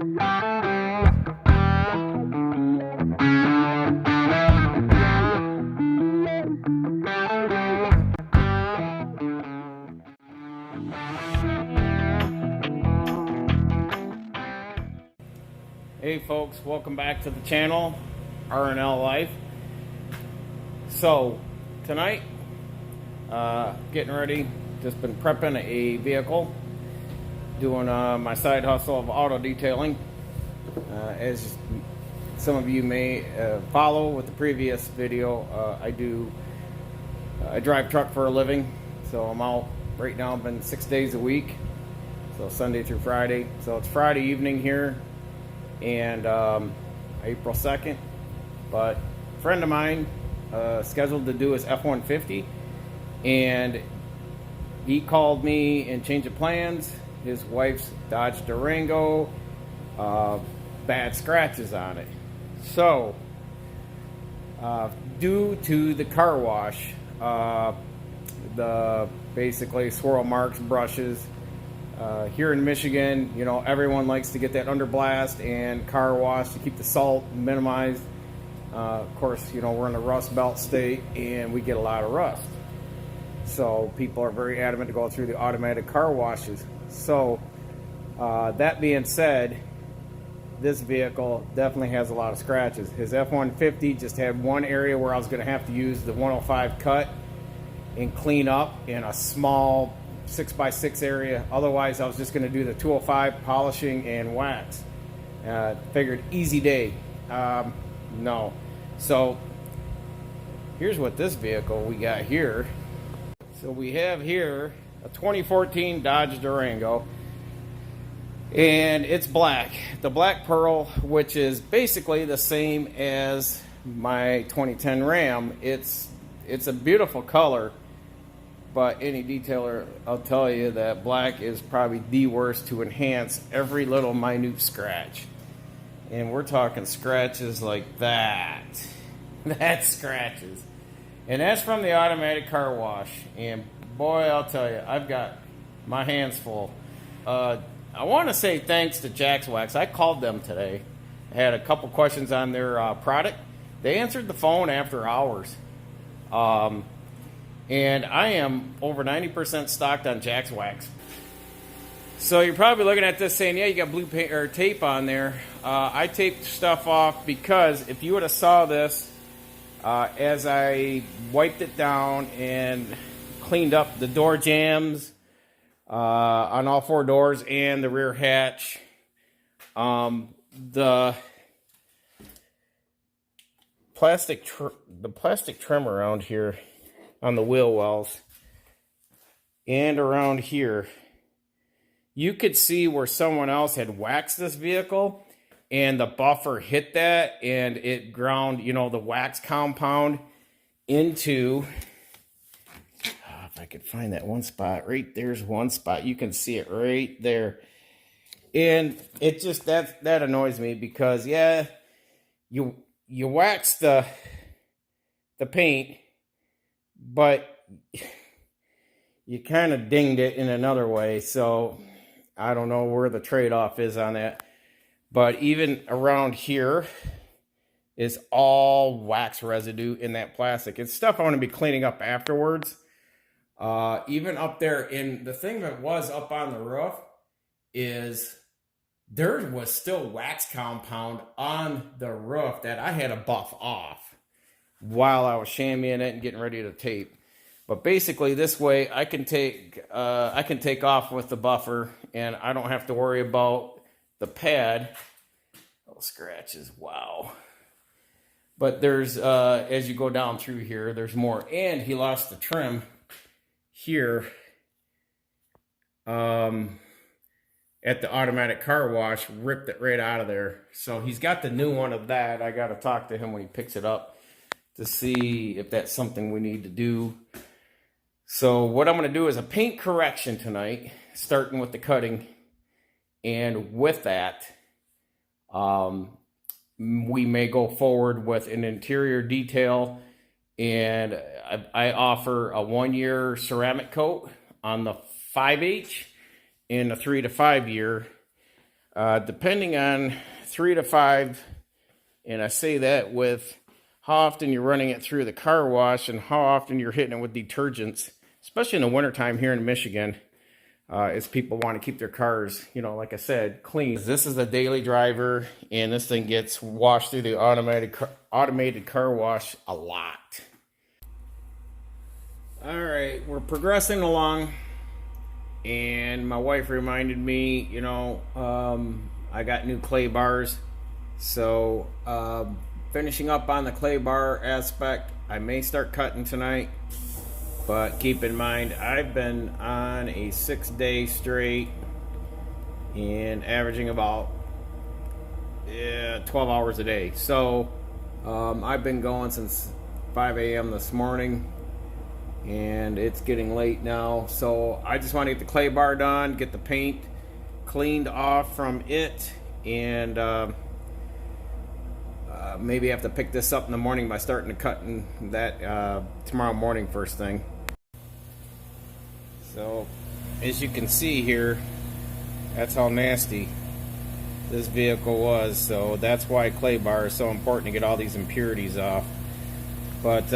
Hey folks, welcome back to the channel, RNL Life. So tonight, getting ready, just been prepping a vehicle, doing my side hustle of auto detailing. As some of you may follow with the previous video, I drive truck for a living, so I'm out right now. I've been 6 days a week, so Sunday through Friday. So it's Friday evening here, and April 2nd, but a friend of mine scheduled to do his F-150, and he called me and changed the plans. His wife's Dodge Durango, bad scratches on it. So due to the car wash, the basically swirl marks, brushes, here in Michigan, you know, everyone likes to get that underblast and car wash to keep the salt minimized. Of course, you know, we're in a rust belt state and we get a lot of rust. So people are very adamant to go through the automatic car washes. So that being said, this vehicle definitely has a lot of scratches. His F-150 just had one area where I was going to have to use the 105 cut and clean up in a small 6x6 area. Otherwise, I was just going to do the 205 polishing and wax. Figured easy day. No. So here's what this vehicle we got here. So we have here a 2014 Dodge Durango, and it's black. The black pearl, which is basically the same as my 2010 Ram. It's a beautiful color. But any detailer, I'll tell you that black is probably the worst to enhance every little minute scratch. And we're talking scratches like that. That's scratches. And that's from the automatic car wash. And boy, I'll tell you, I've got my hands full. I want to say thanks to Jax Wax. I called them today. I had a couple questions on their product. They answered the phone after hours. And I am over 90% stocked on Jax Wax. So you're probably looking at this saying, yeah, you got blue paint or tape on there. I taped stuff off because if you would have saw this as I wiped it down and cleaned up the door jambs on all four doors and the rear hatch, the plastic trim around here on the wheel wells and around here, you could see where someone else had waxed this vehicle and the buffer hit that and it ground, you know, the wax compound into, if I could find that one spot, right there's one spot, you can see it right there. And it just, that annoys me because, yeah, you wax the paint, but you kind of dinged it in another way. So I don't know where the trade-off is on that. But even around here is all wax residue in that plastic. It's stuff I want to be cleaning up afterwards. Even up there, and the thing that was up on the roof is there was still wax compound on the roof that I had to buff off while I was chamoising it and getting ready to tape. But basically this way I can take off with the buffer and I don't have to worry about the pad. Oh, scratches, wow. But there's as you go down through here, there's more. And he lost the trim here at the automatic car wash, ripped it right out of there. So he's got the new one of that. I got to talk to him when he picks it up to see if that's something we need to do. So what I'm going to do is a paint correction tonight, starting with the cutting. And with that, we may go forward with an interior detail. And I offer a 1-year ceramic coat on the 5H and a 3 to 5 year. Depending on 3 to 5, and I say that with how often you're running it through the car wash and how often you're hitting it with detergents, especially in the wintertime here in Michigan, as people want to keep their cars, like I said, clean. This is a daily driver, and this thing gets washed through the automated car wash a lot. All right, we're progressing along, and my wife reminded me, I got new clay bars. So, finishing up on the clay bar aspect, I may start cutting tonight. But keep in mind, I've been on a 6-day straight and averaging about 12 hours a day. So, I've been going since 5 a.m. this morning, and it's getting late now. So, I just want to get the clay bar done, get the paint cleaned off from it, and maybe I have to pick this up in the morning by starting to cutting that tomorrow morning first thing. So, as you can see here, that's how nasty this vehicle was. So that's why clay bar is so important to get all these impurities off. But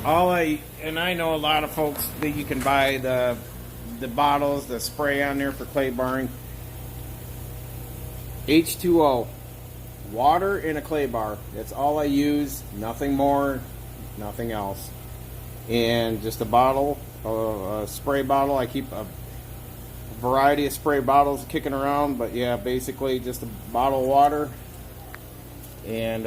I know a lot of folks that you can buy the bottles, the spray on there for clay barring. H2O, water in a clay bar. That's all I use. Nothing more, nothing else. And just a bottle, a spray bottle. I keep a variety of spray bottles kicking around, but yeah, basically just a bottle of water and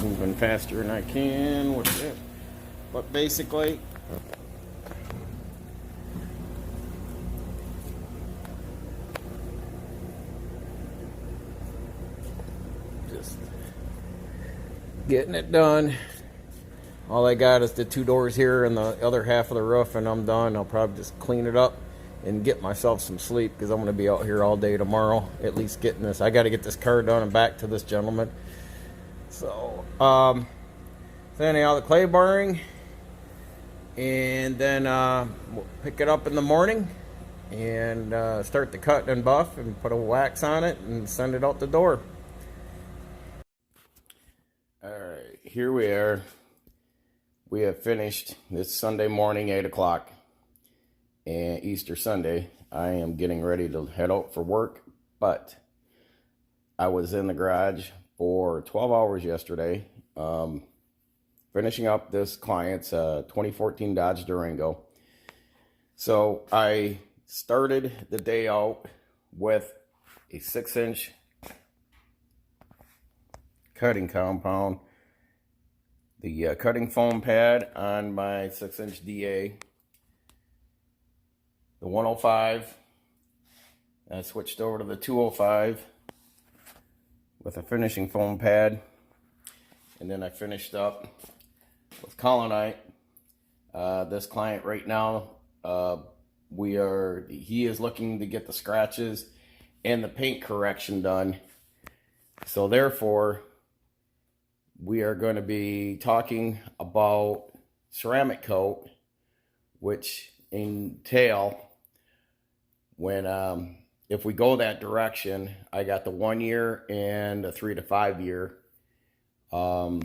moving faster than I can with it. But basically, just getting it done. All I got is the 2 doors here and the other half of the roof, and I'm done. I'll probably just clean it up and get myself some sleep because I'm going to be out here all day tomorrow, at least getting this. I got to get this car done and back to this gentleman. So, anyhow, the clay barring, and then we'll pick it up in the morning and start the cut and buff and put a wax on it and send it out the door. All right, here we are. We have finished this Sunday morning, 8 o'clock, and Easter Sunday. I am getting ready to head out for work, but I was in the garage for 12 hours yesterday, finishing up this client's 2014 Dodge Durango. So I started the day out with a 6-inch cutting compound, the cutting foam pad on my 6-inch DA, the 105. I switched over to the 205 with a finishing foam pad, and then I finished up with Colonite. This client right now, he is looking to get the scratches and the paint correction done. So therefore, we are going to be talking about ceramic coat, which entail when if we go that direction, I got the 1 year and a 3 to 5 year. So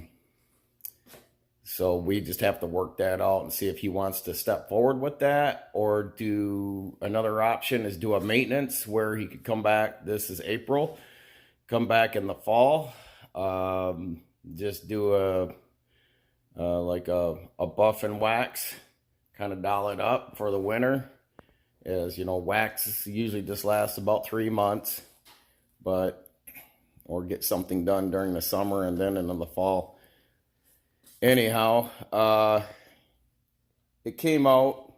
we just have to work that out and see if he wants to step forward with that, or do another option is do a maintenance where he could come back. This is April, come back in the fall. Just do like a buff and wax, kind of doll it up for the winter. As you know, wax usually just lasts about 3 months, or get something done during the summer and then into the fall. Anyhow, it came out.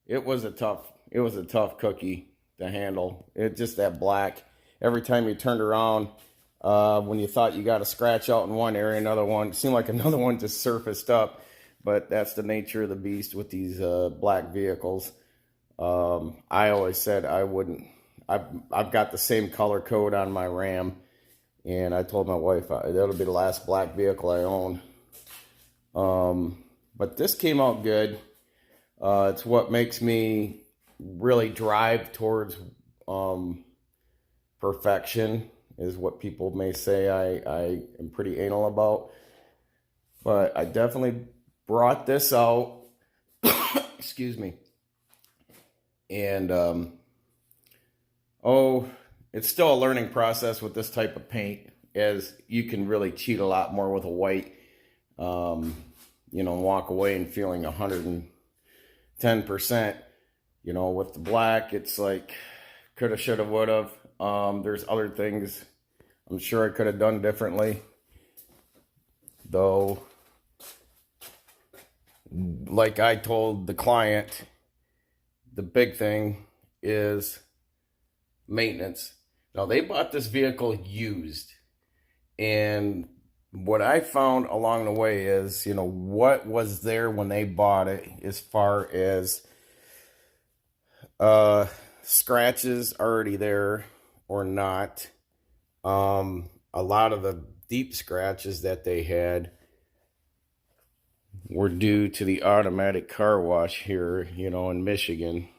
It was a tough cookie to handle. It just that black. Every time you turned around, when you thought you got a scratch out in one area, another one, it seemed like another one just surfaced up. But that's the nature of the beast with these black vehicles. I always said I wouldn't. I've got the same color code on my Ram, And I told my wife that'll be the last black vehicle I own. But this came out good. It's what makes me really drive towards perfection, is what people may say I am pretty anal about. But I definitely brought this out. Excuse me. And, it's still a learning process with this type of paint, as you can really cheat a lot more with a white, walk away and feeling 110%. With the black, it's like coulda, shoulda, woulda. There's other things I'm sure I could have done differently, though. Like I told the client, the big thing is maintenance. Now, they bought this vehicle used, and what I found along the way is, what was there when they bought it, as far as scratches already there or not. A lot of the deep scratches that they had were due to the automatic car wash here, in Michigan.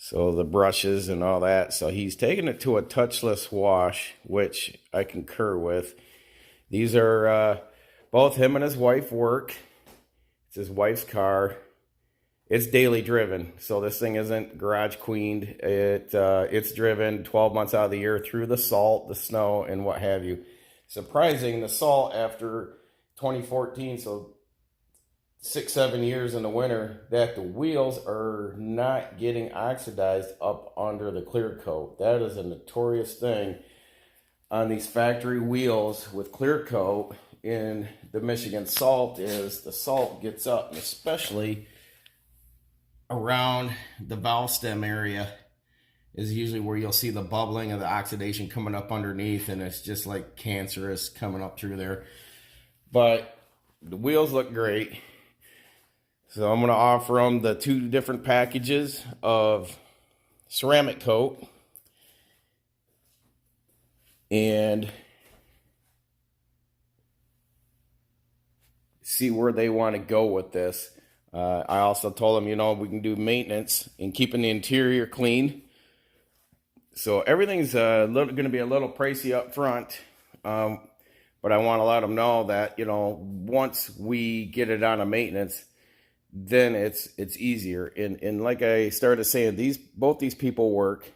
So the brushes and all that. So he's taken it to a touchless wash, which I concur with. These are both him and his wife work. It's his wife's car. It's daily driven, so this thing isn't garage queened. It's driven 12 months out of the year through the salt, the snow, and what have you. Surprising, the salt after 2014, so 6-7 years in the winter, that the wheels are not getting oxidized up under the clear coat. That is a notorious thing on these factory wheels with clear coat in the Michigan salt, is the salt gets up, and especially around the valve stem area is usually where you'll see the bubbling of the oxidation coming up underneath, and it's just like cancerous coming up through there. But the wheels look great. So I'm going to offer them the 2 different packages of ceramic coat, and see where they want to go with this. I also told them, we can do maintenance and keeping the interior clean. So everything's going to be a little pricey up front. But I want to let them know that, once we get it on a maintenance, then it's easier. And like I started saying, both these people work.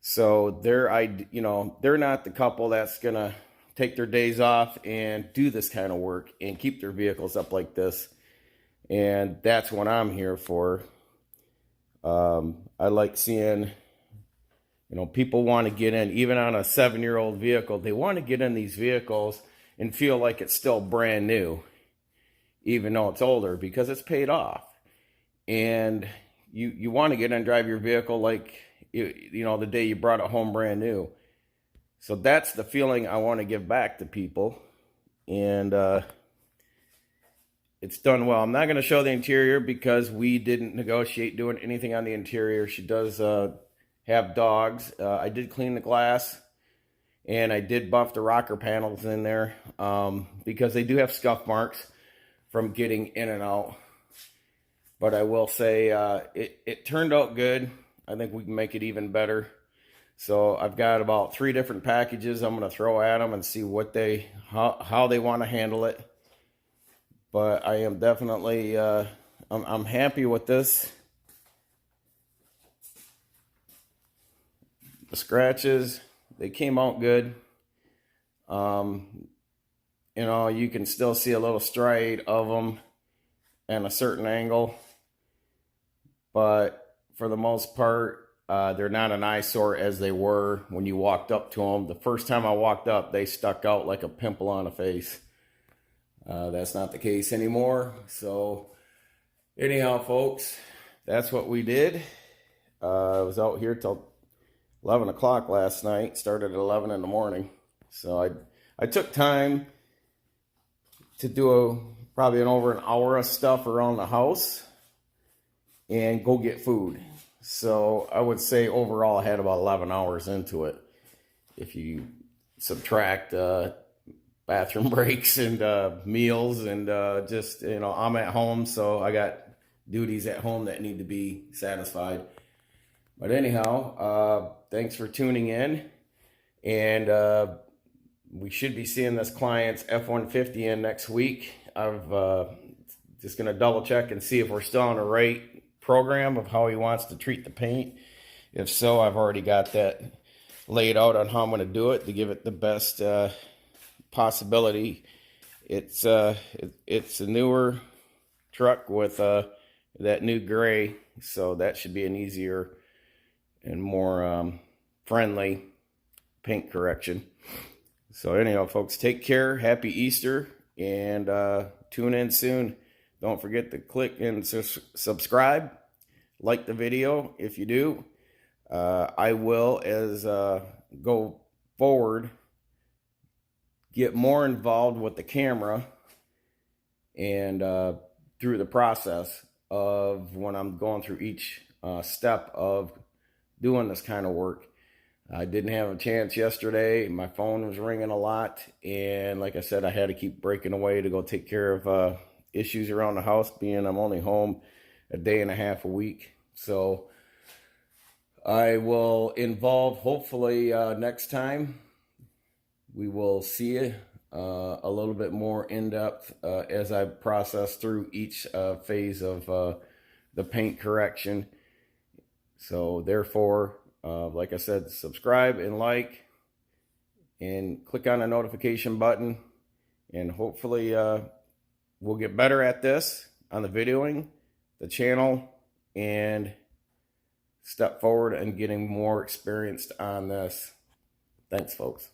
So they're not the couple that's going to take their days off and do this kind of work and keep their vehicles up like this. And that's what I'm here for. I like seeing, people want to get in, even on a 7-year-old vehicle. They want to get in these vehicles and feel like it's still brand new, even though it's older, because it's paid off. And you want to get in and drive your vehicle like, the day you brought it home brand new. So that's the feeling I want to give back to people. And it's done well. I'm not going to show the interior because we didn't negotiate doing anything on the interior. She does have dogs. I did clean the glass, and I did buff the rocker panels in there because they do have scuff marks from getting in and out. But I will say it turned out good. I think we can make it even better. So I've got about 3 different packages I'm going to throw at them and see how they want to handle it. But I am definitely I'm happy with this. The scratches, they came out good. You can still see a little striate of them at a certain angle. But for the most part, they're not an eyesore as they were when you walked up to them. The first time I walked up, they stuck out like a pimple on a face. That's not the case anymore. So anyhow, folks, that's what we did. I was out here till 11 o'clock last night, started at 11 in the morning. So I took time to do probably over an hour of stuff around the house and go get food. So I would say overall I had about 11 hours into it. if you subtract bathroom breaks and meals and just, I'm at home, so I got duties at home that need to be satisfied. But anyhow, thanks for tuning in, and we should be seeing this client's F-150 in next week. I've just going to double check and see if we're still on the right program of how he wants to treat the paint. If so, I've already got that laid out on how I'm going to do it to give it the best possibility. It's a newer truck with that new gray, so that should be an easier and more friendly paint correction. So anyhow, folks, take care. Happy Easter, and tune in soon. Don't forget to click and subscribe. Like the video if you do. I will, as go forward, get more involved with the camera and through the process of when I'm going through each step of doing this kind of work. I didn't have a chance yesterday. My phone was ringing a lot, and like I said, I had to keep breaking away to go take care of issues around the house, being I'm only home a day and a half a week. So I will involve, hopefully next time we will see it a little bit more in depth as I process through each phase of the paint correction. So therefore, like I said, subscribe and like and click on the notification button, and hopefully we'll get better at this on the videoing, the channel, and step forward and getting more experienced on this. Thanks, folks.